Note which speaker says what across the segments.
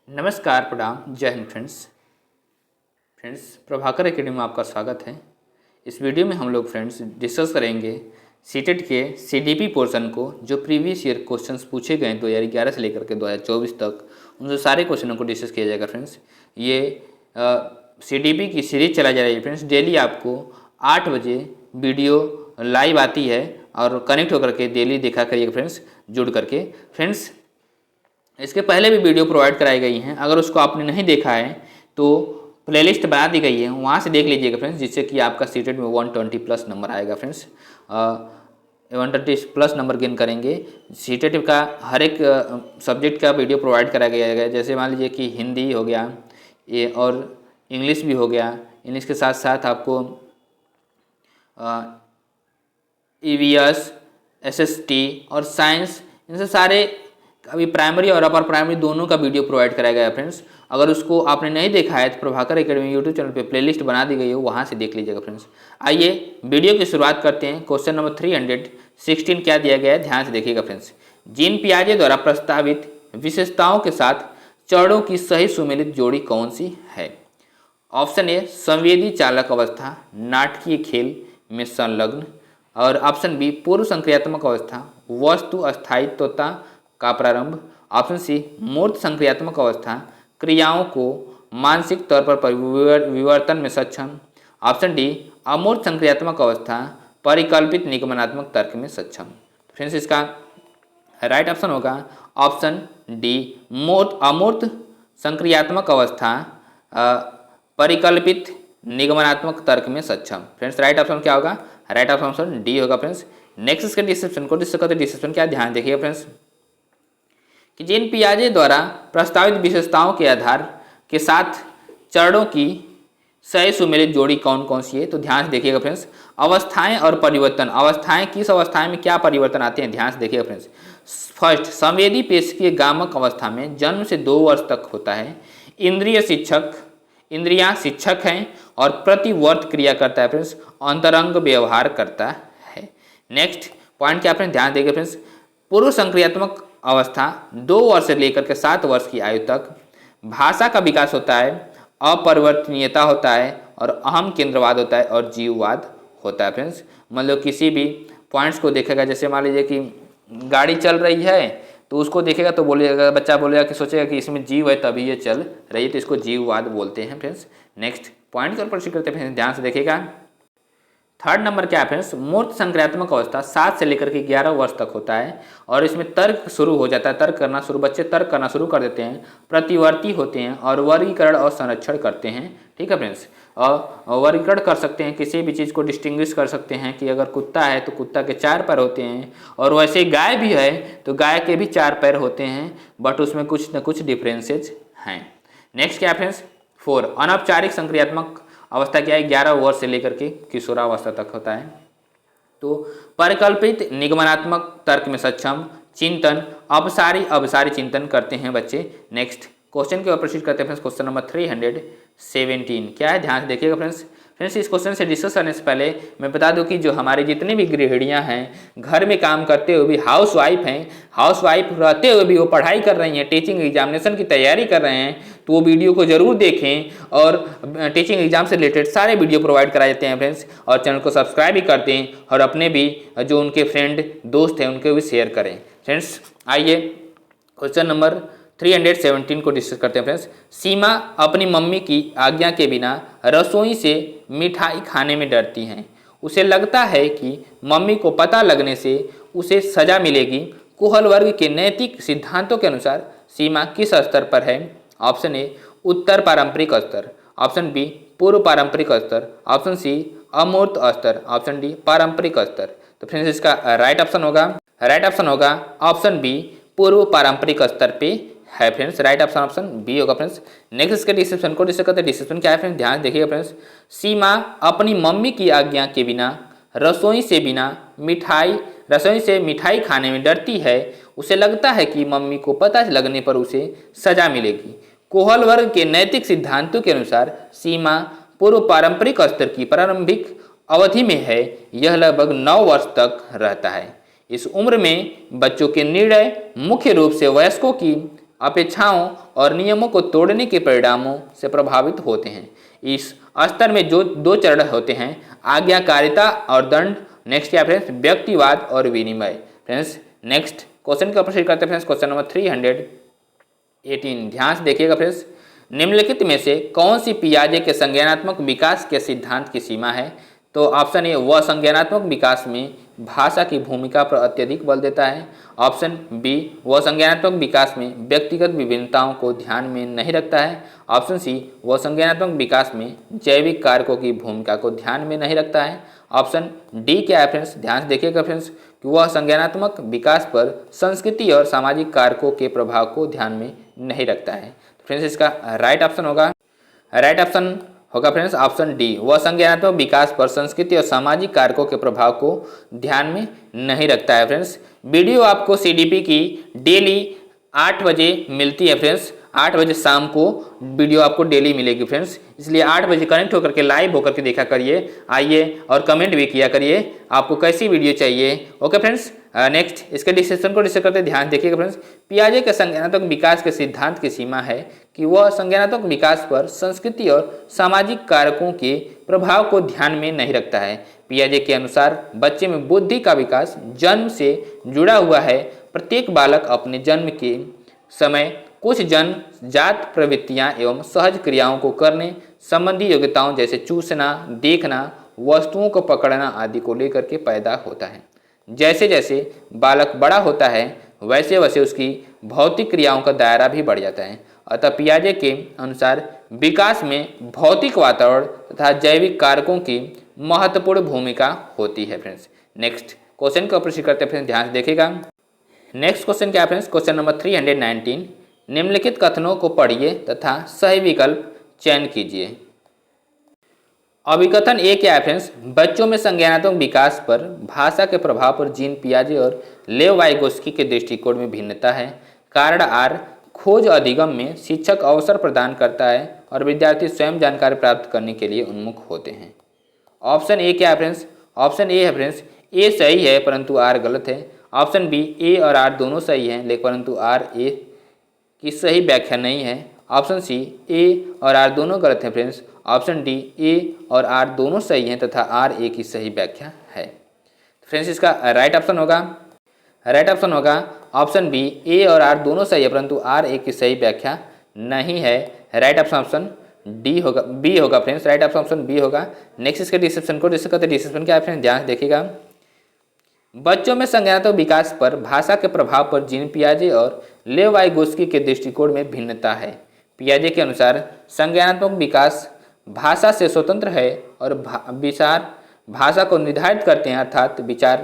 Speaker 1: नमस्कार, प्रणाम, जय हिंद फ्रेंड्स। प्रभाकर एकेडमी में आपका स्वागत है। इस वीडियो में हम लोग फ्रेंड्स डिस्कस करेंगे सीटेट के सीडीपी पोर्शन को, जो प्रीवियस ईयर क्वेश्चंस पूछे गए 2011 से लेकर के 2024 तक, उन सारे क्वेश्चनों को डिस्कस किया जाएगा फ्रेंड्स। ये सीडीपी की सीरीज चला जा रही है फ्रेंड्स। डेली आपको 8 बजे वीडियो लाइव आती है और कनेक्ट होकर के डेली देखा करिएगा फ्रेंड्स, जुड़ करके फ्रेंड्स। इसके पहले भी वीडियो प्रोवाइड कराई गई हैं, अगर उसको आपने नहीं देखा है तो प्लेलिस्ट बना दी गई है, वहाँ से देख लीजिएगा फ्रेंड्स, जिससे कि आपका सीटेट में 120 प्लस नंबर आएगा फ्रेंड्स। 120 प्लस नंबर गेन करेंगे। सीटेट का हर एक सब्जेक्ट का वीडियो प्रोवाइड कराया गया है। जैसे मान लीजिए कि हिंदी हो गया ये, और इंग्लिश भी हो गया। इंग्लिश के साथ साथ आपको ईवीएस, एसएसटी और साइंस, इनसे सारे अभी प्राइमरी और अपर प्राइमरी दोनों का वीडियो प्रोवाइड कराया गया है फ्रेंड्स। अगर उसको आपने नहीं देखा है तो प्रभाकर एकेडमी यूट्यूब चैनल पे प्लेलिस्ट बना दी गई है, वहाँ से देख लीजिएगा फ्रेंड्स। आइए वीडियो की शुरुआत करते हैं। क्वेश्चन नंबर 316 क्या दिया गया है, ध्यान से देखिएगा फ्रेंड्स। जीन पियाजे द्वारा प्रस्तावित विशेषताओं के साथ चरणों की सही सुमेलित जोड़ी कौन सी है? ऑप्शन ए संवेदी चालक अवस्था, नाटकीय खेल में संलग्न, और ऑप्शन बी पूर्व संक्रियात्मक अवस्था, वस्तु अस्थायित्वता का प्रारंभ, ऑप्शन सी मूर्त संक्रियात्मक अवस्था, क्रियाओं को मानसिक तौर पर विवर्तन में सक्षम, ऑप्शन डी अमूर्त संक्रियात्मक अवस्था, परिकल्पित निगमनात्मक तर्क में सक्षम। फ्रेंड्स, इसका राइट ऑप्शन होगा ऑप्शन डी अमूर्त संक्रियात्मक अवस्था, परिकल्पित निगमनात्मक तर्क में सक्षम। फ्रेंड्स, राइट ऑप्शन क्या होगा? राइट ऑप्शन डी होगा फ्रेंड्स। नेक्स्ट इसके डिस्क्रिप्शन को डिस्कस करते हैं। डिस्क्रिप्शन क्या, ध्यान देखिएगा फ्रेंड्स कि जीन पियाजे द्वारा प्रस्तावित विशेषताओं के आधार के साथ चरणों की सही सुमेलित जोड़ी कौन कौन सी है, तो ध्यान से देखिएगा फ्रेंड्स। अवस्थाएं और परिवर्तन, अवस्थाएं किस अवस्थाएं में क्या परिवर्तन आते हैं, ध्यान से देखिएगा फ्रेंड्स। फर्स्ट, संवेदी पेशिकीय गामक अवस्था में जन्म से 2 वर्ष तक होता है। इंद्रियां शिक्षक हैं और प्रतिवर्त क्रिया करता है फ्रेंड्स, अंतरंग व्यवहार करता है। नेक्स्ट पॉइंट क्या फ्रेंड्स, ध्यान देखिए फ्रेंड्स। पूर्व संक्रियात्मक अवस्था 2 वर्ष से लेकर के 7 वर्ष की आयु तक भाषा का विकास होता है, अपरिवर्तनीयता होता है, और अहम केंद्रवाद होता है, और जीववाद होता है फ्रेंड्स। मतलब किसी भी पॉइंट्स को देखेगा, जैसे मान लीजिए कि गाड़ी चल रही है तो उसको देखेगा तो बोलेगा, बच्चा बोलेगा कि सोचेगा कि इसमें जीव है तभी ये चल रही है, तो इसको जीववाद बोलते हैं फ्रेंड्स। नेक्स्ट पॉइंट के ऊपर करते हैं, ध्यान से देखिएगा। थर्ड नंबर क्या है फ्रेंड्स, मूर्त संक्रियात्मक अवस्था 7 से लेकर के 11 वर्ष तक होता है, और इसमें तर्क शुरू हो जाता है। बच्चे तर्क करना शुरू कर देते हैं, प्रतिवर्ती होते हैं, और वर्गीकरण और संरक्षण करते हैं। ठीक है फ्रेंड्स, और वर्गीकरण कर सकते हैं, किसी भी चीज़ को डिस्टिंग्विश कर सकते हैं कि अगर कुत्ता है तो कुत्ता के 4 पैर होते हैं, और वैसे गाय भी है तो गाय के भी 4 पैर होते हैं, बट उसमें कुछ न कुछ डिफरेंसेज हैं। नेक्स्ट क्या है फ्रेंड्स, 4 अनौपचारिक संक्रियात्मक अवस्था क्या है, 11 वर्ष से लेकर के किशोरावस्था तक होता है। तो परिकल्पित निगमनात्मक तर्क में सक्षम, चिंतन अवसारी चिंतन करते हैं बच्चे। नेक्स्ट क्वेश्चन के ऊपर प्रोसीड करते हैं फ्रेंड्स। क्वेश्चन नंबर 317 क्या है, ध्यान से देखिएगा फ्रेंड्स। इस क्वेश्चन से डिस्कस करने से पहले मैं बता दूं कि जो हमारी जितनी भी गृहिणियां हैं, घर में काम करते हुए भी हाउस वाइफ हैं, हाउस वाइफ रहते हुए भी वो पढ़ाई कर रही हैं, टीचिंग एग्जामिनेशन की तैयारी कर रहे हैं, तो वो वीडियो को जरूर देखें, और टीचिंग एग्जाम से रिलेटेड सारे वीडियो प्रोवाइड कराए जाते हैं फ्रेंड्स, और चैनल को सब्सक्राइब भी कर दें, और अपने भी जो उनके फ्रेंड दोस्त हैं उनको भी शेयर करें फ्रेंड्स। आइए क्वेश्चन नंबर 317 को डिस्कस करते हैं फ्रेंड्स। सीमा अपनी मम्मी की आज्ञा के बिना रसोई से मिठाई खाने में डरती हैं। उसे लगता है कि मम्मी को पता लगने से उसे सजा मिलेगी। कोहल वर्ग के नैतिक सिद्धांतों के अनुसार सीमा किस स्तर पर है? ऑप्शन ए उत्तर पारंपरिक स्तर, ऑप्शन बी पूर्व पारंपरिक स्तर, ऑप्शन सी अमूर्त स्तर, ऑप्शन डी पारंपरिक स्तर। तो फ्रेंड्स, इसका राइट ऑप्शन होगा ऑप्शन बी पूर्व पारंपरिक स्तर पे है फ्रेंड्स। राइट ऑप्शन बी होगा फ्रेंड्स। नेक्स्ट इसके डिस्क्रिप्शन को डिस्कस करते हैं। डिस्क्रिप्शन क्या है फ्रेंड्स, ध्यान देखिएगा फ्रेंड्स। सीमा अपनी मम्मी की आज्ञा के बिना रसोई से मिठाई खाने में डरती है। उसे लगता है कि मम्मी को पता लगने पर उसे सजा मिलेगी। कोहल वर्ग के नैतिक सिद्धांतों के अनुसार सीमा पूर्व पारंपरिक स्तर की प्रारंभिक अवधि में है। यह लगभग 9 वर्ष तक रहता है। इस उम्र में बच्चों के निर्णय मुख्य रूप से वयस्कों की अपेक्षाओं और नियमों को तोड़ने के परिणामों से प्रभावित होते हैं। इस स्तर में जो दो चरण होते हैं, आज्ञाकारिता और दंड। नेक्स्ट क्या फ्रेंड्स, व्यक्तिवाद और विनिमय। फ्रेंड्स नेक्स्ट क्वेश्चन का प्रोसीड करते हैं फ्रेंड्स, क्वेश्चन नंबर 318। ध्यान से देखिएगा फ्रेंड्स, निम्नलिखित में से कौन सी पियाजे के संज्ञानात्मक विकास के सिद्धांत की सीमा है? तो ऑप्शन ए, वह संज्ञानात्मक विकास में भाषा की भूमिका पर अत्यधिक बल देता है। ऑप्शन बी, वह संज्ञानात्मक विकास में व्यक्तिगत विभिन्नताओं को ध्यान में नहीं रखता है। ऑप्शन सी, वह संज्ञानात्मक विकास में जैविक कारकों की भूमिका को ध्यान में नहीं रखता है। ऑप्शन डी क्या है फ्रेंड्स, ध्यान से देखिएगा फ्रेंड्स, कि वह संज्ञानात्मक विकास पर संस्कृति और सामाजिक कारकों के प्रभाव को ध्यान में नहीं रखता है। फ्रेंड्स इसका राइट ऑप्शन होगा फ्रेंड्स ऑप्शन डी, वह संज्ञानात्मक विकास पर संस्कृति और सामाजिक कारकों के प्रभाव को ध्यान में नहीं रखता है। फ्रेंड्स वीडियो आपको सीडीपी की डेली 8 बजे मिलती है फ्रेंड्स, 8 बजे शाम को वीडियो आपको डेली मिलेगी फ्रेंड्स, इसलिए 8 बजे कनेक्ट होकर के लाइव होकर के देखा करिए, आइए और कमेंट भी किया करिए आपको कैसी वीडियो चाहिए। ओके फ्रेंड्स, नेक्स्ट इसके डिस्कशन को डिस्कस करते ध्यान देखिएगा फ्रेंड्स, पियाजे के संज्ञानात्मक विकास के सिद्धांत की सीमा है कि वह संज्ञानात्मक विकास पर संस्कृति और सामाजिक कारकों के प्रभाव को ध्यान में नहीं रखता है। पियाजे के अनुसार बच्चे में बुद्धि का विकास जन्म से जुड़ा हुआ है। प्रत्येक बालक अपने जन्म के समय कुछ जन्मजात प्रवृत्तियां एवं सहज क्रियाओं को करने संबंधी योग्यताओं जैसे चूसना, देखना, वस्तुओं को पकड़ना आदि को लेकर के पैदा होता है। जैसे जैसे बालक बड़ा होता है वैसे वैसे उसकी भौतिक क्रियाओं का दायरा भी बढ़ जाता है। अतः पियाजे के अनुसार विकास में भौतिक वातावरण तथा जैविक कारकों की महत्वपूर्ण भूमिका होती है। फ्रेंड्स नेक्स्ट क्वेश्चन को प्रोसीड करते हैं फ्रेंड्स, ध्यान से देखिएगा। नेक्स्ट क्वेश्चन क्या है फ्रेंड्स, क्वेश्चन नंबर 319। निम्नलिखित कथनों को पढ़िए तथा सही विकल्प चयन कीजिए। अभिकथन ए क्या है फ्रेंड्स, बच्चों में संज्ञानात्मक विकास पर भाषा के प्रभाव पर जीन पियाजे और लेव वाइगोस्की के दृष्टिकोण में भिन्नता है। कारण आर, खोज अधिगम में शिक्षक अवसर प्रदान करता है और विद्यार्थी स्वयं जानकारी प्राप्त करने के लिए उन्मुख होते हैं। ऑप्शन ए क्या है फ्रेंड्स, ऑप्शन ए है फ्रेंड्स, ए सही है परंतु आर गलत है। ऑप्शन बी, ए और आर दोनों सही हैं लेकिन परंतु आर ए की सही व्याख्या नहीं है। ऑप्शन सी, ए और आर दोनों गलत हैं फ्रेंड्स। ऑप्शन डी, ए और आर दोनों सही हैं तथा आर ए की सही व्याख्या है। फ्रेंड्स इसका राइट ऑप्शन होगा ऑप्शन बी, ए और आर दोनों सही है परंतु आर ए की सही व्याख्या नहीं है। राइट ऑप्शन डी होगा, बी होगा फ्रेंड्स, राइट ऑप्शन बी होगा। नेक्स्ट इसके डिस्क्रिप्शन को डिस्कस करते हैं। डिस्क्रिप्शन क्या है फ्रेंड्स, ध्यान से देखिएगा। बच्चों में संज्ञानात्मक विकास पर भाषा के प्रभाव पर जीन पियाजे और लेव वाइगोस्की के दृष्टिकोण में भिन्नता है। पियाजे के अनुसार संज्ञानात्मक विकास भाषा से स्वतंत्र है और विचार भाषा को निर्धारित करते हैं, अर्थात विचार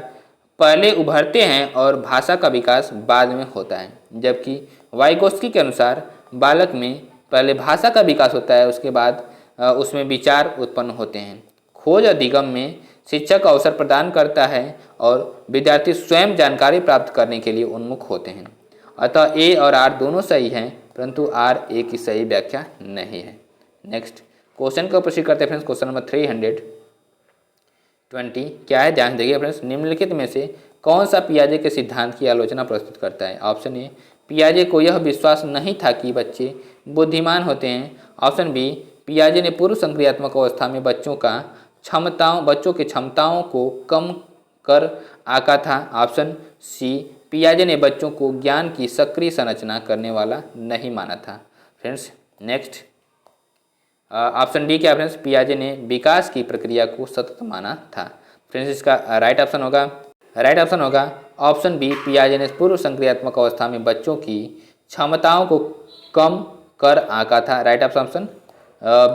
Speaker 1: पहले उभरते हैं और भाषा का विकास बाद में होता है। जबकि वाइगोस्की के अनुसार बालक में पहले भाषा का विकास होता है, उसके बाद उसमें विचार उत्पन्न होते हैं। खोज अधिगम में शिक्षक अवसर प्रदान करता है और विद्यार्थी स्वयं जानकारी प्राप्त करने के लिए उन्मुख होते हैं। अतः ए और आर दोनों सही हैं परंतु आर ए की सही व्याख्या नहीं है। नेक्स्ट क्वेश्चन को प्रोसीड करते हैं फ्रेंड्स, क्वेश्चन नंबर 320 क्या है, ध्यान देखिए फ्रेंड्स। निम्नलिखित में से कौन सा पियाजे के सिद्धांत की आलोचना प्रस्तुत करता है? ऑप्शन ए, पियाजे को यह विश्वास नहीं था कि बच्चे बुद्धिमान होते हैं। ऑप्शन बी, पियाजे ने पूर्व संक्रियात्मक अवस्था में बच्चों की क्षमताओं को कम कर आंका था। ऑप्शन सी, पियाजे ने बच्चों को ज्ञान की सक्रिय संरचना करने वाला नहीं माना था। फ्रेंड्स नेक्स्ट ऑप्शन डी क्या है फ्रेंड्स, पियाजे ने विकास की प्रक्रिया को सतत माना था। फ्रेंड्स इसका राइट ऑप्शन होगा ऑप्शन बी, पियाजे ने पूर्व संक्रियात्मक अवस्था में बच्चों की क्षमताओं को कम कर आंका था। राइट ऑप्शन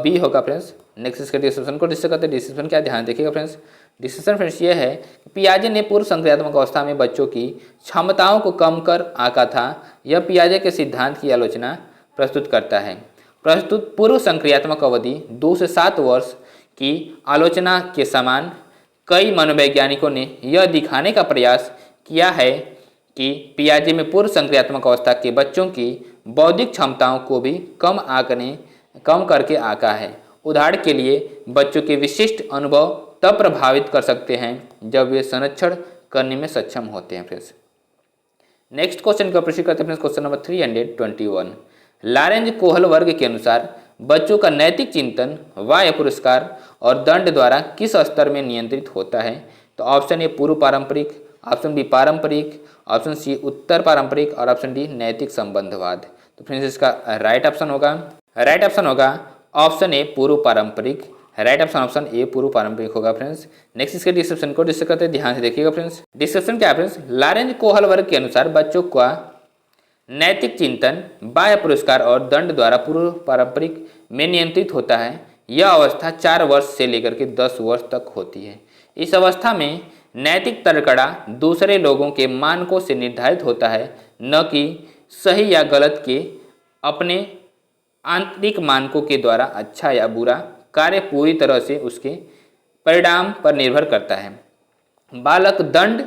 Speaker 1: बी होगा फ्रेंड्स। नेक्स्ट इसके डिस्क्रिप्शन को डिस्कस करते हैं। डिस्क्रिप्शन क्या ध्यान देखिएगा फ्रेंड्स। डिस्कशन फ्रेंड्स ये है कि पियाजे ने पूर्व संक्रियात्मक अवस्था में बच्चों की क्षमताओं को कम कर आंका था। यह पियाजे के सिद्धांत की आलोचना प्रस्तुत करता है। प्रस्तुत पूर्व संक्रियात्मक अवधि 2 से 7 वर्ष की आलोचना के समान कई मनोवैज्ञानिकों ने यह दिखाने का प्रयास किया है कि पियाजे में पूर्व संक्रियात्मक अवस्था के बच्चों की बौद्धिक क्षमताओं को भी कम करके आंका है। उदाहरण के लिए बच्चों के विशिष्ट अनुभव तब प्रभावित कर सकते हैं जब वे संरक्षण करने में सक्षम होते हैं। फ्रेंड्स नेक्स्ट क्वेश्चन का प्रश्न करते हैं फ्रेंड्स, क्वेश्चन नंबर 321। लॉरेंज कोहल वर्ग के अनुसार बच्चों का नैतिक चिंतन बाह्य पुरस्कार और दंड द्वारा किस स्तर में नियंत्रित होता है? तो ऑप्शन ए पूर्व पारंपरिक, ऑप्शन बी पारंपरिक, ऑप्शन सी उत्तर पारंपरिक और ऑप्शन डी नैतिक संबंधवाद। तो फ्रेंड्स इसका राइट ऑप्शन होगा ऑप्शन ए पूर्व पारंपरिक। राइट ऑप्शन ए पूर्व पारंपरिक होगा फ्रेंड्स। नेक्स्ट इसके डिस्क्रिप्शन को डिस्कस करते हैं, ध्यान से देखिएगा फ्रेंड्स। डिस्क्रिप्शन क्या है फ्रेंड्स? लॉरेंज कोहल वर्ग के अनुसार बच्चों का नैतिक चिंतन बाह्य पुरस्कार और दंड द्वारा पूर्व पारंपरिक में नियंत्रित होता है। यह अवस्था 4 वर्ष से लेकर के 10 वर्ष तक होती है। इस अवस्था में नैतिक तर्कड़ा दूसरे लोगों के मानकों से निर्धारित होता है, न कि सही या गलत के अपने आंतरिक मानकों के द्वारा अच्छा या बुरा कार्य पूरी तरह से उसके परिणाम पर निर्भर करता है। बालक दंड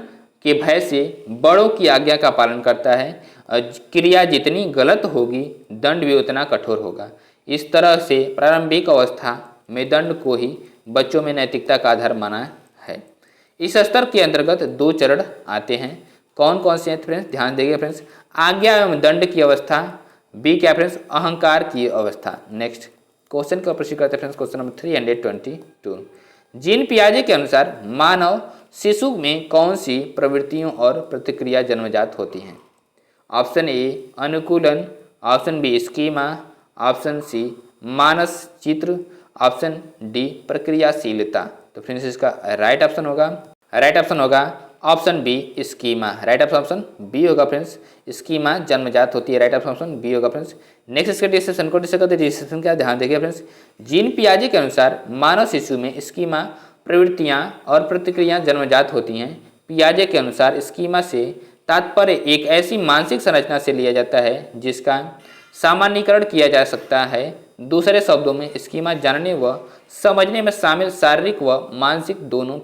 Speaker 1: के भय से बड़ों की आज्ञा का पालन करता है। क्रिया जितनी गलत होगी दंड भी उतना कठोर होगा। इस तरह से प्रारंभिक अवस्था में दंड को ही बच्चों में नैतिकता का आधार माना है। इस स्तर के अंतर्गत 2 चरण आते हैं। कौन कौन से हैं फ्रेंड्स? ध्यान देंगे फ्रेंड्स। आज्ञा एवं दंड की अवस्था, बी क्या फ्रेंड्स? अहंकार की अवस्था। नेक्स्ट क्वेश्चन का प्रश्न करते हैं फ्रेंड्स, क्वेश्चन नंबर 322। जीन पियाजे के अनुसार मानव शिशु में कौन सी प्रवृत्तियों और प्रतिक्रिया जन्मजात होती हैं? ऑप्शन ए अनुकूलन, option B schema, option C मानस चित्र, ऑप्शन डी प्रक्रियाशीलता। तो फ्रेंड्स इसका राइट ऑप्शन होगा option B schema. Right option B होगा फ्रेंड्स, स्कीमा जन्मजात होती है। राइट ऑप्शन बी होगा फ्रेंड्स। नेक्स्ट इसके डिस्कशन को डिस्कस करते हैं। डिस्कशन क्या, ध्यान देखिए फ्रेंड्स। जीन पियाजे के अनुसार मानव शिशु में स्कीमा प्रवृत्तियां और प्रतिक्रियाएं जन्मजात होती हैं। पियाजे के अनुसार स्कीमा से तात्पर्य एक ऐसी मानसिक संरचना से लिया जाता है जिसका सामान्यीकरण किया जा सकता है। दूसरे शब्दों में स्कीमा जानने व समझने में शामिल शारीरिक व मानसिक दोनों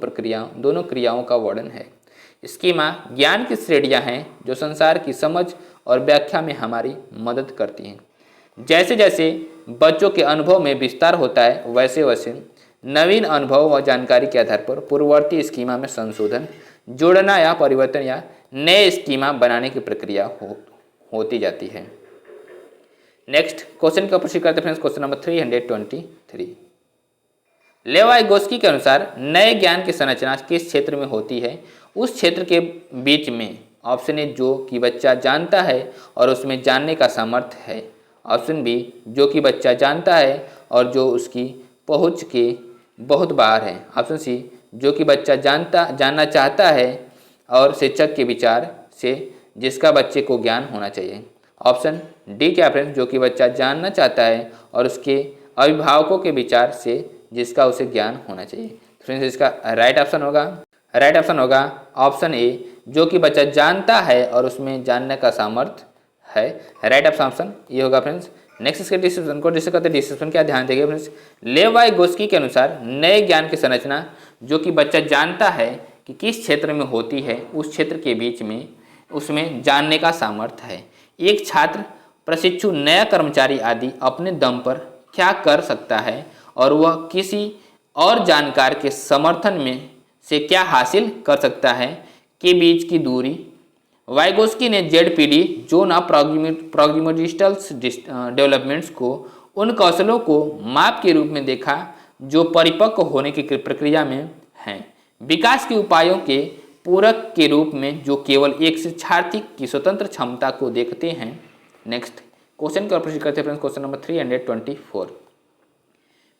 Speaker 1: क्रियाओं का वर्णन है। स्कीमा ज्ञान की श्रेणियां हैं जो संसार की समझ और व्याख्या में हमारी मदद करती हैं। जैसे जैसे बच्चों के अनुभव में विस्तार होता है वैसे वैसे नवीन अनुभव व जानकारी के आधार पर पूर्ववर्ती स्कीमा में संशोधन, जोड़ना या परिवर्तन या नए स्कीमा बनाने की प्रक्रिया होती जाती है। नेक्स्ट क्वेश्चन का प्रश्न करते हैं फ्रेंड्स, क्वेश्चन नंबर 323। लेवाइगोस्की के अनुसार नए ज्ञान की संरचना किस क्षेत्र में होती है? उस क्षेत्र के बीच में। ऑप्शन ए जो कि बच्चा जानता है और उसमें जानने का सामर्थ्य है। ऑप्शन बी जो कि बच्चा जानता है और जो उसकी पहुंच के बहुत बाहर है। ऑप्शन सी जो कि बच्चा जानना चाहता है और शिक्षक के विचार से जिसका बच्चे को ज्ञान होना चाहिए। ऑप्शन डी क्या फ्रेंड्स? जो कि बच्चा जानना चाहता है और उसके अभिभावकों के विचार से जिसका उसे ज्ञान होना चाहिए। फ्रेंड्स इसका राइट ऑप्शन होगा ऑप्शन ए जो कि बच्चा जानता है और उसमें जानने का सामर्थ्य है। राइट ऑप्शन ये होगा फ्रेंड्स। नेक्स्ट इसके डिस्क्रिप्शन को डिस्कस करते हैं। डिस्क्रिप्शन क्या, ध्यान देंगे फ्रेंड्स। लेवाइगोस्की के अनुसार नए ज्ञान की संरचना जो कि बच्चा जानता है कि किस क्षेत्र में होती है, उस क्षेत्र के बीच में उसमें जानने का सामर्थ्य है। एक छात्र, प्रशिक्षु, नया कर्मचारी आदि अपने दम पर क्या कर सकता है और वह किसी और जानकार के समर्थन में से क्या हासिल कर सकता है के बीच की दूरी। वाइगोस्की ने ZPD जोन ऑफ प्रोग्रामेटिकल डेवलपमेंट्स को उन कौशलों को माप के रूप में देखा जो परिपक्व होने की प्रक्रिया में हैं, विकास के उपायों के पूरक के रूप में जो केवल एक शिक्षार्थी की स्वतंत्र क्षमता को देखते हैं। नेक्स्ट क्वेश्चन का प्रश्न करते हैं क्वेश्चन नंबर 324।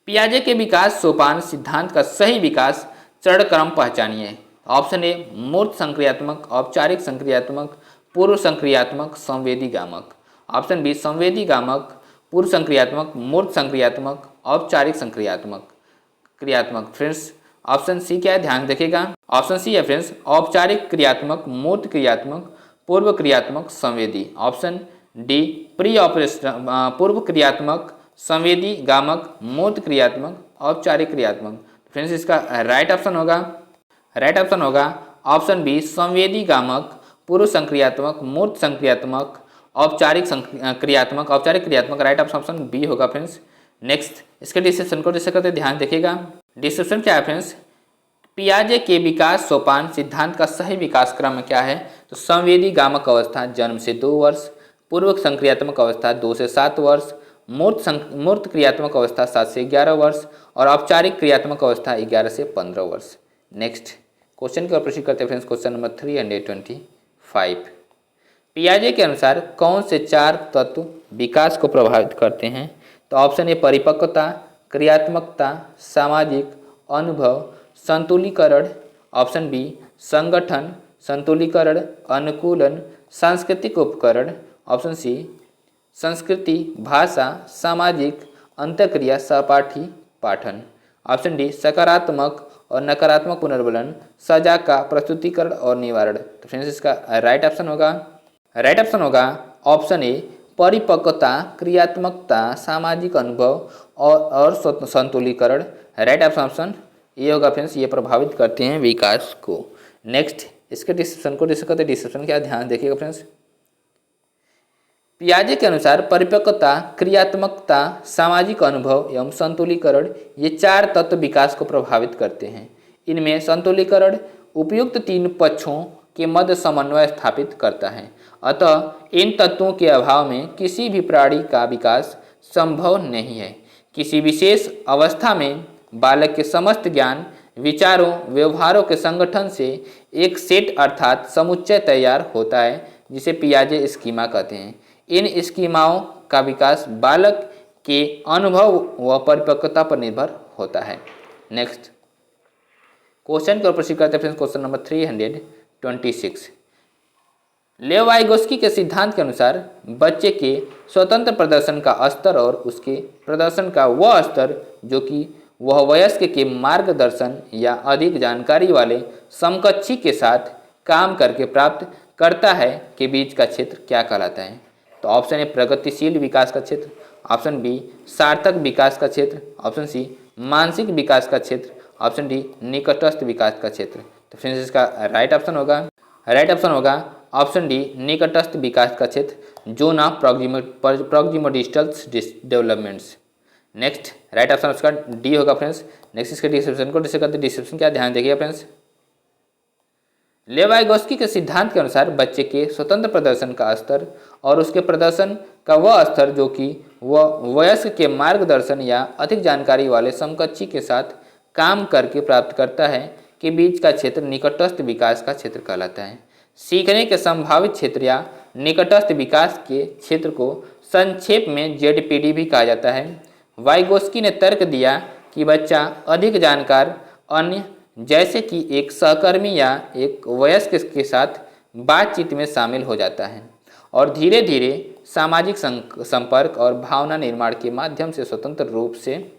Speaker 1: पियाजे के विकास सोपान सिद्धांत का सही विकास चरण क्रम पहचानिए। ऑप्शन ए मूर्त संक्रियात्मक, औपचारिक संक्रियात्मक, पूर्व संक्रियात्मक, संवेदी गामक। ऑप्शन बी संवेदी गामक, पूर्व संक्रियात्मक, मूर्त संक्रियात्मक, औपचारिक संक्रियात्मक क्रियात्मक। फ्रेंड्स ऑप्शन सी क्या है, ध्यान देखिएगा। ऑप्शन सी है फ्रेंड्स औपचारिक क्रियात्मक, मूर्त क्रियात्मक, पूर्व क्रियात्मक, संवेदी। ऑप्शन डी प्री ऑपरेशन पूर्व क्रियात्मक, संवेदी गामक, मूर्त क्रियात्मक, औपचारिक क्रियात्मक। फ्रेंड्स इसका राइट ऑप्शन होगा ऑप्शन बी संवेदी गामक, पूर्व संक्रियात्मक, मूर्त संक्रियात्मक, औपचारिक क्रियात्मक। राइट ऑप्शन बी होगा फ्रेंड्स। नेक्स्ट इसके डिस्क्रिप्शन को डिस्कस करते ध्यान देखिएगा। डिस्क्रिप्शन क्या है फ्रेंड्स? पियाजे के विकास सोपान सिद्धांत का सही विकास क्रम क्या है? तो संवेदी गामक अवस्था जन्म से 2 वर्ष, पूर्व संक्रियात्मक अवस्था 2 से 7 वर्ष, मूर्त क्रियात्मक अवस्था 7 से 11 वर्ष और औपचारिक क्रियात्मक अवस्था 11 से 15 वर्ष। नेक्स्ट क्वेश्चन की ओर प्रश्न करते हैं फ्रेंड्स, क्वेश्चन नंबर 325। पियाजे के अनुसार कौन से 4 तत्व विकास को प्रभावित करते हैं? तो ऑप्शन ए परिपक्वता, क्रियात्मकता, सामाजिक, अनुभव, संतुलीकरण। ऑप्शन बी संगठन, संतुलीकरण, अनुकूलन, सांस्कृतिक उपकरण। ऑप्शन सी संस्कृति, भाषा, सामाजिक, अंतःक्रिया, सहपाठी, पाठन। ऑप्शन डी सकारात्मक और नकारात्मक पुनर्बलन, सजा का प्रस्तुतिकरण और निवारण। तो फ्रेंड्स इसका राइट ऑप्शन होगा ऑप्शन ए परिपक्वता, क्रियात्मकता, सामाजिक अनुभव और संतुलीकरण। राइट ऑप्शन ये होगा फ्रेंड्स, ये प्रभावित करते हैं विकास को। नेक्स्ट इसके डिस्क्रिप्शन को डिस्कस करते हैं। डिस्क्रिप्शन क्या ध्यान देखिएगा फ्रेंड्स। पियाजे के अनुसार परिपक्वता, क्रियात्मकता, सामाजिक अनुभव एवं संतुलीकरण ये 4 तत्व विकास को प्रभावित करते हैं। इनमें संतुलीकरण उपयुक्त 3 पक्षों के मध्य समन्वय स्थापित करता है। अतः इन तत्वों के अभाव में किसी भी प्राणी का विकास संभव नहीं है। किसी विशेष अवस्था में बालक के समस्त ज्ञान, विचारों, व्यवहारों के संगठन से एक सेट अर्थात समुच्चय तैयार होता है, जिसे पियाजे स्कीमा कहते हैं। इन स्कीमाओं का विकास बालक के अनुभव व परिपक्वता पर निर्भर होता है। नेक्स्ट क्वेश्चन को प्रश्न करते हैं क्वेश्चन नंबर 326। लेव वाइगोस्की के सिद्धांत के अनुसार बच्चे के स्वतंत्र प्रदर्शन का स्तर और उसके प्रदर्शन का वह स्तर जो कि वह वयस्क के मार्गदर्शन या अधिक जानकारी वाले समकक्षी के साथ काम करके प्राप्त करता है के बीच का क्षेत्र क्या कहलाता है? तो ऑप्शन ए प्रगतिशील विकास का क्षेत्र, ऑप्शन बी सार्थक विकास का क्षेत्र, ऑप्शन सी मानसिक विकास का क्षेत्र, ऑप्शन डी निकटस्थ विकास का क्षेत्र। तो फ्रेंड्स इसका राइट ऑप्शन होगा ऑप्शन डी निकटस्थ विकास का क्षेत्र, zone of proximal developments. Next right option उसका डी होगा फ्रेंड्स। नेक्स्ट इसके डिस्क्रिप्शन को डिस्कस करते हैं। डिस्क्रिप्शन क्या ध्यान देखिएगा फ्रेंड्स। लेव वाइगोस्की के सिद्धांत के अनुसार बच्चे के स्वतंत्र प्रदर्शन का स्तर और उसके प्रदर्शन का वह स्तर जो कि वह वयस्क के मार्गदर्शन या अधिक जानकारी वाले समकक्षी के साथ काम करके प्राप्त करता है के बीच का क्षेत्र निकटस्थ विकास का क्षेत्र कहलाता है। सीखने के संभावित क्षेत्र या निकटस्थ विकास के क्षेत्र को संक्षेप में जेडपीडी भी कहा जाता है। वाइगोस्की ने तर्क दिया कि बच्चा अधिक जानकार अन्य जैसे कि एक सहकर्मी या एक वयस्क के साथ बातचीत में शामिल हो जाता है और धीरे धीरे सामाजिक संपर्क और भावना निर्माण के माध्यम से स्वतंत्र रूप से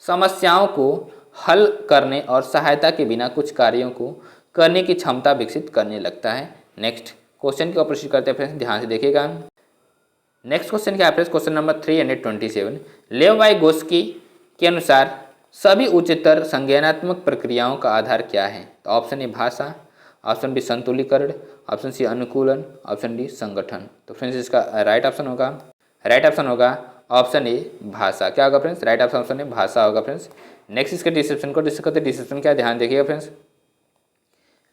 Speaker 1: समस्याओं को हल करने और सहायता के बिना कुछ कार्यों को करने की क्षमता विकसित करने लगता है। नेक्स्ट क्वेश्चन को प्रश्न करते हैं फ्रेंड्स, ध्यान से देखिएगा। नेक्स्ट क्वेश्चन क्या है फ्रेंड्स, क्वेश्चन नंबर 327। लेव वाइगोस्की के अनुसार सभी उच्चतर संज्ञानात्मक प्रक्रियाओं का आधार क्या है? तो ऑप्शन ए भाषा, ऑप्शन बी संतुलीकरण, ऑप्शन सी अनुकूलन, ऑप्शन डी संगठन। तो फ्रेंड्स इसका राइट ऑप्शन होगा ऑप्शन ए भाषा। क्या होगा फ्रेंड्स? राइट ऑप्शन ए भाषा होगा फ्रेंड्स। नेक्स्ट इसके डिस्क्रिप्शन को डिस्कस करते हैं। डिस्क्रिप्शन क्या ध्यान देखिएगा फ्रेंड्स।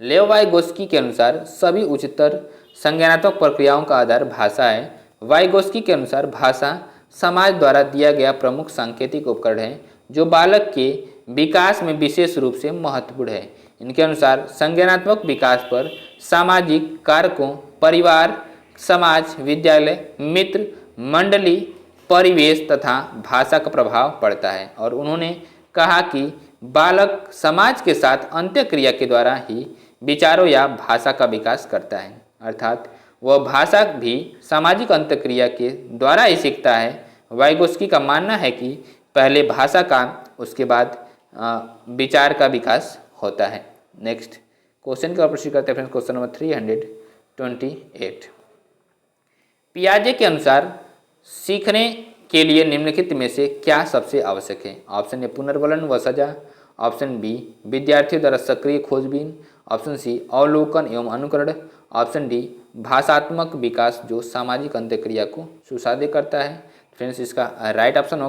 Speaker 1: लेव वाइगोस्की के अनुसार सभी उच्चतर संज्ञानात्मक प्रक्रियाओं का आधार भाषा है। वाइगोस्की के अनुसार भाषा समाज द्वारा दिया गया प्रमुख सांकेतिक उपकरण है जो बालक के विकास में विशेष रूप से महत्वपूर्ण है। इनके अनुसार संज्ञानात्मक विकास पर सामाजिक कारकों, परिवार, समाज, विद्यालय, मित्र, मंडली, परिवेश तथा भाषा का प्रभाव पड़ता है और उन्होंने कहा कि बालक समाज के साथ अंत्यक्रिया के द्वारा ही विचारों या भाषा का विकास करता है, अर्थात वह भाषा भी सामाजिक अंतःक्रिया के द्वारा ही सीखता है। वाइगोस्की का मानना है कि पहले भाषा का, उसके बाद विचार का विकास होता है। नेक्स्ट क्वेश्चन का प्रश्न करते हैं फ्रेंड्स, क्वेश्चन नंबर 328। पियाजे के अनुसार सीखने के लिए निम्नलिखित में से क्या सबसे आवश्यक है? ऑप्शन ए पुनर्बलन व सजा, ऑप्शन बी विद्यार्थियों द्वारा सक्रिय खोजबीन, ऑप्शन सी अवलोकन एवं अनुकरण, ऑप्शन डी भाषात्मक विकास जो सामाजिक अंतःक्रिया को सुसाध्य करता है। फ्रेंड्स इसका राइट ऑप्शन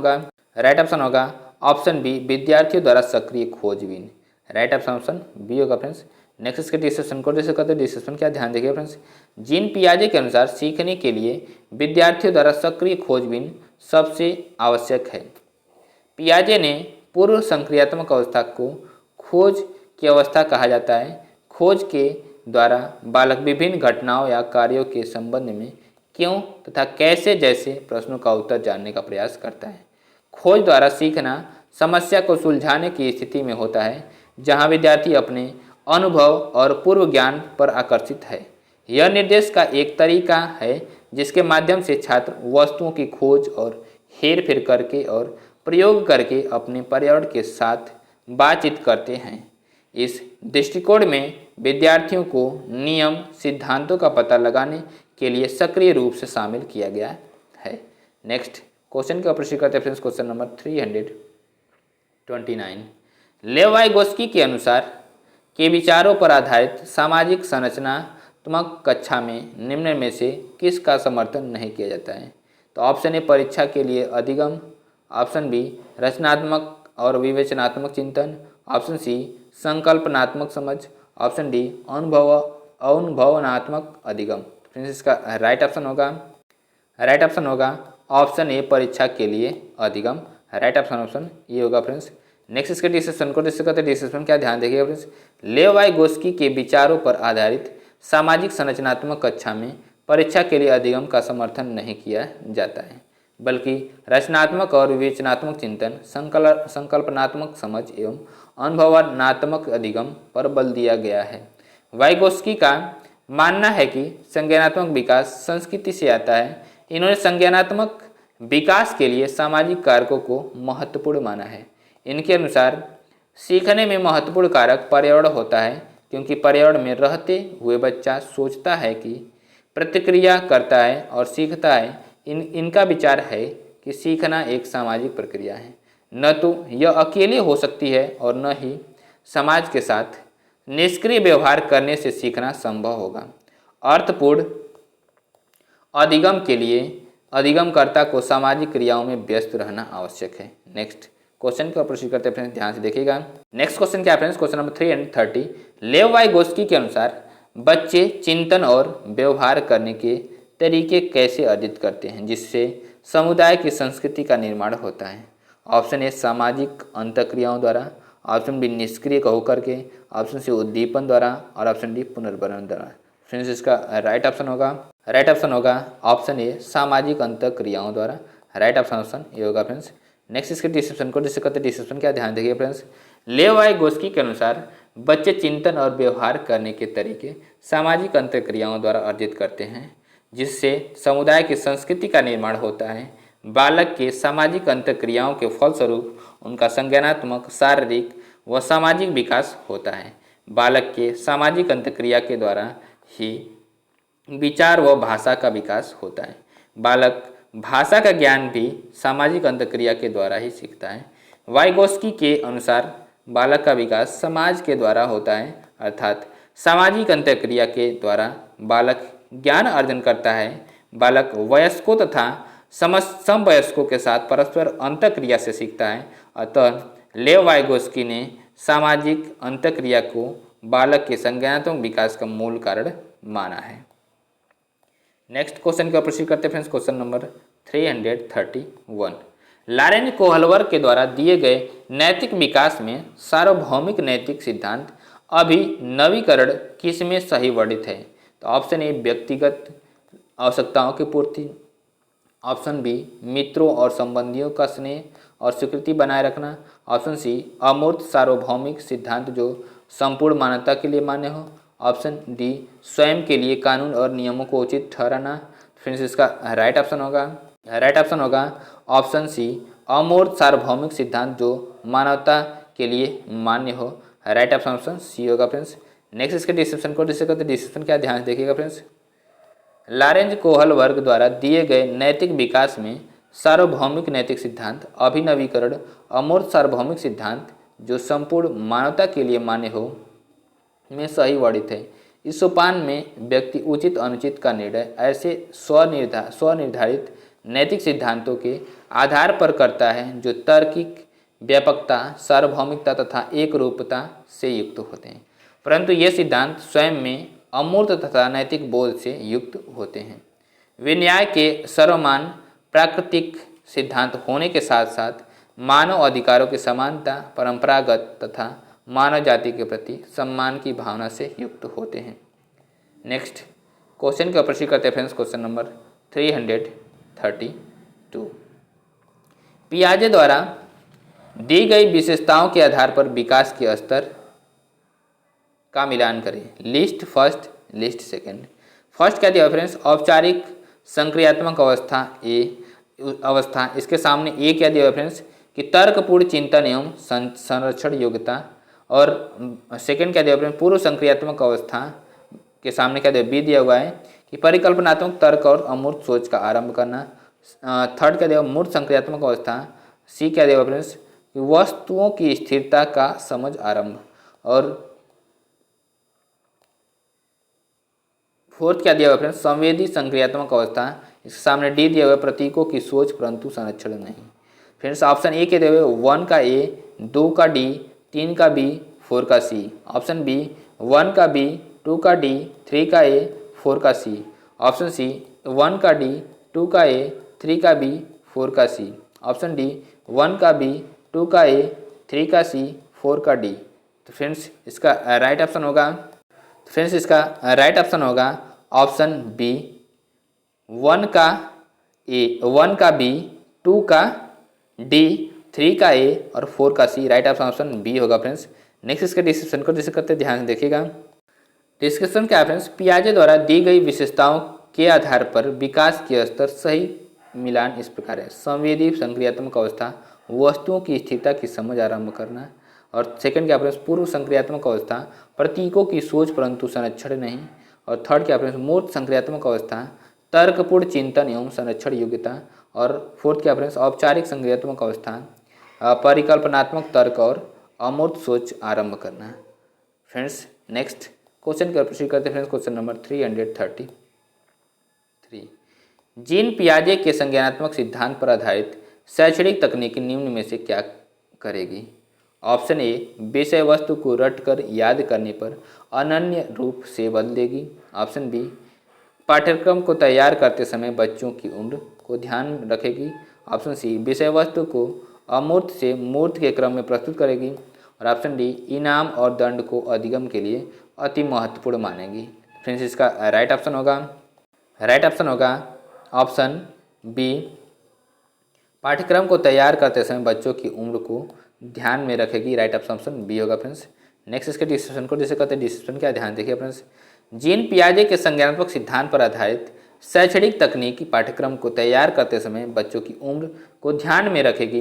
Speaker 1: होगा ऑप्शन बी विद्यार्थियों द्वारा सक्रिय खोजबीन। राइट ऑप्शन बी होगा फ्रेंड्स। नेक्स्ट इसके डिस्कशन को डिस्कस करते हैं। डिस्कशन क्या, ध्यान देखिए फ्रेंड्स। जीन पियाजे के अनुसार सीखने के लिए विद्यार्थियों द्वारा सक्रिय खोजबीन सबसे आवश्यक है। पियाजे ने पूर्व संक्रियात्मक अवस्था को खोज की अवस्था कहा जाता है। खोज के द्वारा बालक विभिन्न घटनाओं या कार्यों के संबंध में क्यों तथा कैसे जैसे प्रश्नों का उत्तर जानने का प्रयास करता है। खोज द्वारा सीखना समस्या को सुलझाने की स्थिति में होता है, जहां विद्यार्थी अपने अनुभव और पूर्व ज्ञान पर आकर्षित है। यह निर्देश का एक तरीका है जिसके माध्यम से छात्र वस्तुओं की खोज और हेर फेर करके और प्रयोग करके अपने पर्यावरण के साथ बातचीत करते हैं। इस दृष्टिकोण में विद्यार्थियों को नियम सिद्धांतों का पता लगाने के लिए सक्रिय रूप से शामिल किया गया है। नेक्स्ट क्वेश्चन का प्रश्न करते हैं फ्रेंड्स। Question number 329। लेवाइगोस्की के अनुसार के विचारों पर आधारित सामाजिक संरचनात्मक कक्षा में निम्न में से किसका समर्थन नहीं किया जाता है। तो ऑप्शन ए परीक्षा के लिए अधिगम, ऑप्शन बी रचनात्मक और विवेचनात्मक चिंतन, ऑप्शन सी संकल्पनात्मक समझ, ऑप्शन डी अनुभवनात्मक अधिगम। फ्रेंड्स इसका राइट ऑप्शन होगा ऑप्शन ए परीक्षा के लिए अधिगम। राइट ऑप्शन ये होगा फ्रेंड्स। नेक्स्ट इसके डिस्कशन को डिस्कस करते हैं। डिस्कशन क्या, ध्यान देखिएगा फ्रेंड्स। लेवाइगोस्की के विचारों पर आधारित सामाजिक संरचनात्मक कक्षा में परीक्षा के लिए अधिगम का समर्थन नहीं किया जाता है, बल्कि रचनात्मक और विवेचनात्मक चिंतन, संकल्पनात्मक समझ एवं अनुभवनात्मक अधिगम पर बल दिया गया है। वाइगोस्की का मानना है कि संज्ञानात्मक विकास संस्कृति से आता है। इन्होंने संज्ञानात्मक विकास के लिए सामाजिक कारकों को महत्वपूर्ण माना है। इनके अनुसार सीखने में महत्वपूर्ण कारक पर्यावरण होता है, क्योंकि पर्यावरण में रहते हुए बच्चा सोचता है कि प्रतिक्रिया करता है और सीखता है। इनका विचार है कि सीखना एक सामाजिक प्रक्रिया है, न तो यह अकेले हो सकती है और न ही समाज के साथ निष्क्रिय व्यवहार करने से सीखना संभव होगा। अर्थपूर्ण अधिगम के लिए अधिगमकर्ता को सामाजिक क्रियाओं में व्यस्त रहना आवश्यक है। नेक्स्ट क्वेश्चन का प्रश्न करते हैं फ्रेंड्स, ध्यान से देखिएगा। नेक्स्ट क्वेश्चन क्या है फ्रेंड्स, क्वेश्चन नंबर 330। लेवाइगोस्की के अनुसार बच्चे चिंतन और व्यवहार करने के तरीके कैसे अर्जित करते हैं जिससे समुदाय की संस्कृति का निर्माण होता है। ऑप्शन ए सामाजिक अंतक्रियाओं द्वारा, ऑप्शन बी निष्क्रिय होकर के, ऑप्शन सी उद्दीपन द्वारा और ऑप्शन डी पुनर्वर्ण द्वारा। फ्रेंड्स इसका राइट ऑप्शन होगा ऑप्शन ए सामाजिक अंतक्रियाओं द्वारा। राइट ऑप्शन ये होगा फ्रेंड्स। नेक्स्ट इसके डिस्क्रिप्शन को डिस्कस करते हैं। डिस्क्रिप्शन क्या, ध्यान देखिए फ्रेंड्स। लेवाइगोस्की के अनुसार बच्चे चिंतन और व्यवहार करने के तरीके सामाजिक अंतक्रियाओं द्वारा अर्जित करते हैं जिससे समुदाय की संस्कृति का निर्माण होता है। बालक के सामाजिक अंतक्रियाओं के फलस्वरूप उनका संज्ञानात्मक, शारीरिक व सामाजिक विकास होता है। बालक के सामाजिक अंतक्रिया के द्वारा ही विचार व भाषा का विकास होता है। बालक भाषा का ज्ञान भी सामाजिक अंतक्रिया के द्वारा ही सीखता है। वाइगोस्की के अनुसार बालक का विकास समाज के द्वारा होता है, अर्थात सामाजिक अंतक्रिया के द्वारा बालक ज्ञान अर्जन करता है। बालक वयस्कों तथा समवयस्कों के साथ परस्पर अंतक्रिया से सीखता है। अतः लेवाइगोस्की ने सामाजिक अंतक्रिया को बालक के संज्ञानात्मक विकास का मूल कारण माना है। नेक्स्ट क्वेश्चन का प्रश्न करते हैं फ्रेंड्स। Question number 331। लॉरेंज कोहलवर्ग के द्वारा दिए गए नैतिक विकास में सार्वभौमिक नैतिक सिद्धांत अभिनवीकरण किसमें सही वर्णित है। तो ऑप्शन ए व्यक्तिगत आवश्यकताओं की पूर्ति, ऑप्शन बी मित्रों और संबंधियों का स्नेह और स्वीकृति बनाए रखना, ऑप्शन सी अमूर्त सार्वभौमिक सिद्धांत जो संपूर्ण मानवता के लिए मान्य हो, ऑप्शन डी स्वयं के लिए कानून और नियमों को उचित ठहराना। फ्रेंड्स इसका राइट ऑप्शन होगा ऑप्शन सी अमूर्त सार्वभौमिक सिद्धांत जो मानवता के लिए मान्य हो। राइट ऑप्शन सी होगा फ्रेंड्स। नेक्स्ट इसके डिस्क्रिप्शन को डिस्कस करते हैं। डिस्क्रिप्शन क्या, ध्यान से देखिएगा फ्रेंड्स। लॉरेंज कोहलवर्ग द्वारा दिए गए नैतिक विकास में सार्वभौमिक नैतिक सिद्धांत अभिनवीकरण अमूर्त सार्वभौमिक सिद्धांत जो संपूर्ण मानवता के लिए मान्य हो में सही वर्णित है। इस सोपान में व्यक्ति उचित अनुचित का निर्णय ऐसे स्वनिर्धारित नैतिक सिद्धांतों के आधार पर करता है जो तार्किक व्यापकता, सार्वभौमिकता तथा एक रूपता से युक्त होते हैं, परंतु ये सिद्धांत स्वयं में अमूर्त तथा नैतिक बोध से युक्त होते हैं। वे न्याय के सर्वमान प्राकृतिक सिद्धांत होने के साथ साथ मानव अधिकारों की समानता, परंपरागत तथा मानव जाति के प्रति सम्मान की भावना से युक्त होते हैं। नेक्स्ट क्वेश्चन का प्रश्न करते हैं फ्रेंड्स, क्वेश्चन नंबर 332। पियाजे द्वारा दी गई विशेषताओं के आधार पर विकास के स्तर का मिलान करें। List first, list second. First क्या दिया फ्रेंड्स, औपचारिक संक्रियात्मक अवस्था ए अवस्था, इसके सामने ए क्या दिया फ्रेंड्स कि तर्कपूर्ण चिंतन एवं संरक्षण योग्यता, और सेकंड क्या दिया फ्रेंड्स पूर्व संक्रियात्मक अवस्था के सामने क्या दिया बी दिया हुआ है कि परिकल्पनात्मक तर्क और अमूर्त सोच का आरंभ करना। थर्ड क्या दिया मूर्त संक्रियात्मक अवस्था, सी क्या दिया फ्रेंड्स कि वस्तुओं की स्थिरता का समझ आरंभ, और फोर्थ क्या दिया हुआ फ्रेंड्स संवेदी संक्रियात्मक अवस्था, इसके सामने डी दिया हुआ प्रतीकों की सोच परंतु संरक्षण नहीं। फ्रेंड्स ऑप्शन ए के दिए हुए 1 का ए, 2 का डी, 3 का बी, 4 का सी। ऑप्शन बी 1 का बी, 2 का डी, 3 का ए, 4 का सी। ऑप्शन सी 1 का डी, 2 का ए, 3 का बी, 4 का सी। ऑप्शन डी 1 का बी, 2 का ए, 3 का सी, 4 का डी। तो फ्रेंड्स इसका राइट ऑप्शन होगा, फ्रेंड्स इसका राइट ऑप्शन होगा ऑप्शन बी 1 का ए, 1 का बी, 2 का डी, 3 का ए और 4 का सी। राइट ऑप्शन बी होगा फ्रेंड्स। नेक्स्ट इसके डिस्क्रिप्शन को डिस्कस करते ध्यान देखिएगा। डिस्कशन क्या है फ्रेंड्स, पियाजे द्वारा दी गई विशेषताओं के आधार पर विकास के स्तर सही मिलान इस प्रकार है। संवेदी संक्रियात्मक अवस्था वस्तुओं की स्थिरता की समझ आरंभ करना, और सेकंड क्या फ्रेंड्स पूर्व संक्रियात्मक अवस्था प्रतीकों की सोच परंतु संरक्षण नहीं, और थर्ड क्या फ्रेंड्स मूर्त संक्रियात्मक अवस्था तर्कपूर्ण चिंतन एवं संरक्षण योग्यता, और फोर्थ क्या फ्रेंड्स औपचारिक संक्रियात्मक अवस्था परिकल्पनात्मक तर्क और अमूर्त सोच आरंभ करना। फ्रेंड्स नेक्स्ट क्वेश्चन का प्रोसीड करते हैं फ्रेंड्स, क्वेश्चन नंबर 333। जीन पियाजे के संज्ञानात्मक सिद्धांत पर आधारित शैक्षणिक तकनीक निम्न में से क्या करेगी। ऑप्शन ए विषय वस्तु को रटकर याद करने पर अनन्य रूप से बदलेगी। ऑप्शन बी पाठ्यक्रम को तैयार करते समय बच्चों की उम्र को ध्यान रखेगी। ऑप्शन सी विषय वस्तु को अमूर्त से मूर्त के क्रम में प्रस्तुत करेगी, और ऑप्शन डी इनाम और दंड को अधिगम के लिए अति महत्वपूर्ण मानेगी। फ्रेंड्स इसका राइट ऑप्शन होगा ऑप्शन बी पाठ्यक्रम को तैयार करते समय बच्चों की उम्र को ध्यान में रखेगी। राइट ऑप्शन बी होगा फ्रेंड्स। नेक्स्ट इसके डिस्कशन को जैसे कहते हैं, डिस्कशन क्या ध्यान देखिए फ्रेंड्स। जीन पियाजे के संज्ञानात्मक सिद्धांत पर आधारित शैक्षणिक तकनीकी पाठ्यक्रम को तैयार करते समय बच्चों की उम्र को ध्यान में रखेगी।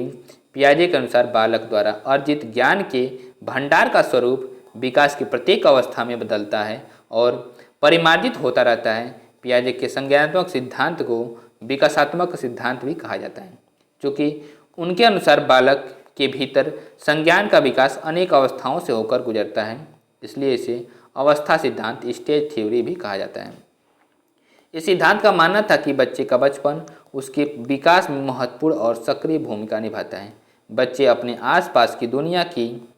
Speaker 1: पियाजे के अनुसार बालक द्वारा अर्जित ज्ञान के भंडार का स्वरूप विकास की प्रत्येक अवस्था में बदलता है और परिमार्जित होता रहता है। पियाजे के संज्ञानात्मक सिद्धांत को विकासात्मक सिद्धांत भी कहा जाता है, क्योंकि उनके अनुसार बालक के भीतर संज्ञान का विकास अनेक अवस्थाओं से होकर गुजरता है, इसलिए इसे अवस्था सिद्धांत स्टेज थ्योरी भी कहा जाता है। इस सिद्धांत का मानना था कि बच्चे का बचपन उसके विकास में महत्वपूर्ण और सक्रिय भूमिका निभाता है। बच्चे अपने आसपास की दुनिया की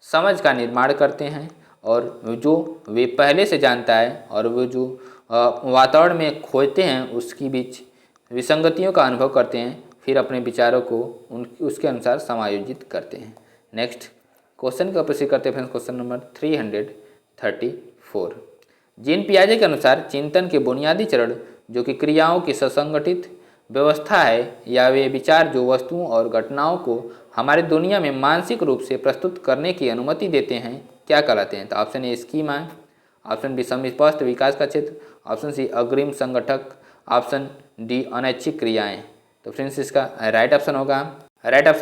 Speaker 1: समझ का निर्माण करते हैं, और जो वे पहले से जानता है और वो जो वातावरण में खोजते हैं उसकी बीच विसंगतियों का अनुभव करते हैं, फिर अपने विचारों को उसके अनुसार समायोजित करते हैं। नेक्स्ट क्वेश्चन का प्रश्न करते हैं क्वेश्चन नंबर 334। जीन पियाजे के अनुसार चिंतन के बुनियादी चरण जो कि क्रियाओं की ससंगठित व्यवस्था है, या वे विचार जो वस्तुओं और घटनाओं को हमारे दुनिया में मानसिक रूप से प्रस्तुत करने की अनुमति देते हैं, क्या कहलाते हैं। तो option A schema, option B समिस्पष्ट विकास का क्षेत्र, ऑप्शन सी अग्रिम संगठक, ऑप्शन डी अनैच्छिक क्रियाएं। तो फ्रेंड्स इसका राइट ऑप्शन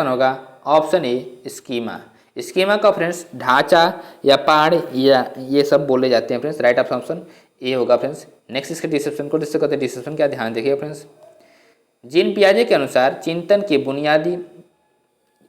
Speaker 1: होगा ऑप्शन ए स्कीमा। स्कीमा का फ्रेंड्स ढांचा या पाड़ या ये सब बोले जाते हैं फ्रेंड्स। राइट ऑप्शन ए होगा फ्रेंड्स। नेक्स्ट इसके डिस्क्रिप्शन को डिस्कस करते हैं। डिस्क्रिप्शन क्या ध्यान देखिए फ्रेंड्स। जीन पियाजे के अनुसार चिंतन के बुनियादी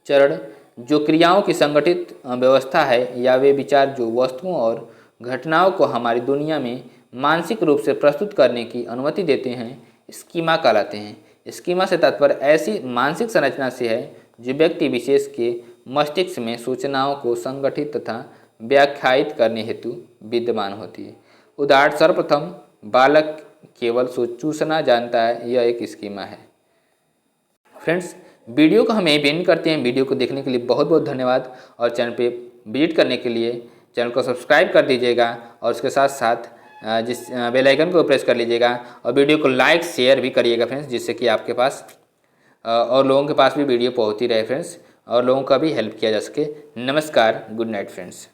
Speaker 1: चरण जो क्रियाओं की संगठित व्यवस्था है, या वे विचार जो वस्तुओं और घटनाओं को हमारी दुनिया में मानसिक रूप से प्रस्तुत करने की अनुमति देते हैं, स्कीमा कहलाते हैं। स्कीमा से तात्पर्य ऐसी मानसिक संरचना से है जो व्यक्ति विशेष के मस्तिष्क में सूचनाओं को संगठित तथा व्याख्यायित करने हेतु विद्यमान होती है। उदाहरण सर्वप्रथम बालक केवल सूचना जानता है, यह एक स्कीमा है। फ्रेंड्स, वीडियो को हम यहीं पे एंड करते हैं। वीडियो को देखने के लिए बहुत बहुत धन्यवाद और चैनल पे विजिट करने के लिए चैनल को सब्सक्राइब कर दीजिएगा और उसके साथ साथ जिस बेल आइकन को प्रेस कर लीजिएगा और वीडियो को लाइक शेयर भी करिएगा फ्रेंड्स, जिससे कि आपके पास और लोगों के पास भी वीडियो पहुंचती रहे फ्रेंड्स, और लोगों का भी हेल्प किया जा सके। नमस्कार, गुड नाइट फ्रेंड्स।